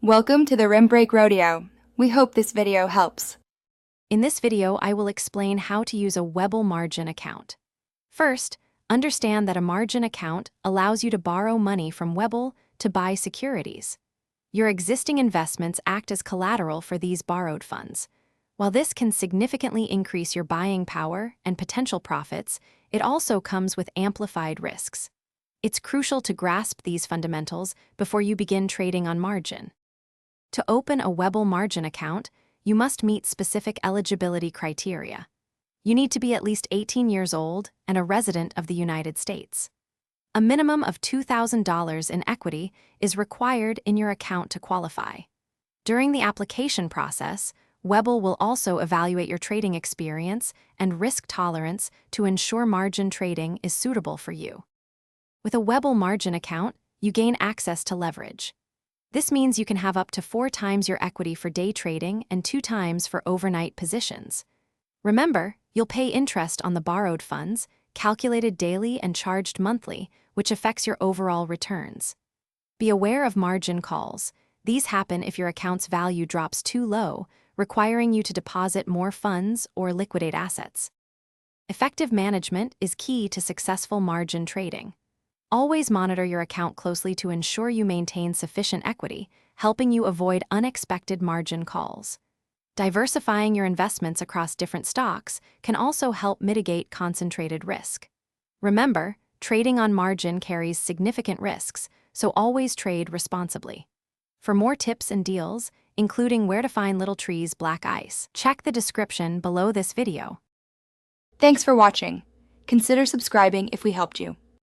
Welcome to the Rim Break Rodeo. We hope this video helps. In this video, I will explain how to use a Webull margin account. First, understand that a margin account allows you to borrow money from Webull to buy securities. Your existing investments act as collateral for these borrowed funds. While this can significantly increase your buying power and potential profits, it also comes with amplified risks. It's crucial to grasp these fundamentals before you begin trading on margin. To open a Webull margin account, you must meet specific eligibility criteria. You need to be at least 18 years old and a resident of the United States. A minimum of $2,000 in equity is required in your account to qualify. During the application process, Webull will also evaluate your trading experience and risk tolerance to ensure margin trading is suitable for you. With a Webull margin account, you gain access to leverage. This means you can have up to 4 times your equity for day trading and 2 times for overnight positions. Remember, you'll pay interest on the borrowed funds, calculated daily and charged monthly, which affects your overall returns. Be aware of margin calls. These happen if your account's value drops too low, requiring you to deposit more funds or liquidate assets. Effective management is key to successful margin trading. Always monitor your account closely to ensure you maintain sufficient equity, helping you avoid unexpected margin calls. Diversifying your investments across different stocks can also help mitigate concentrated risk. Remember, trading on margin carries significant risks, so always trade responsibly. For more tips and deals, including where to find Little Tree's black ice, check the description below this video. Thanks for watching. Consider subscribing if we helped you.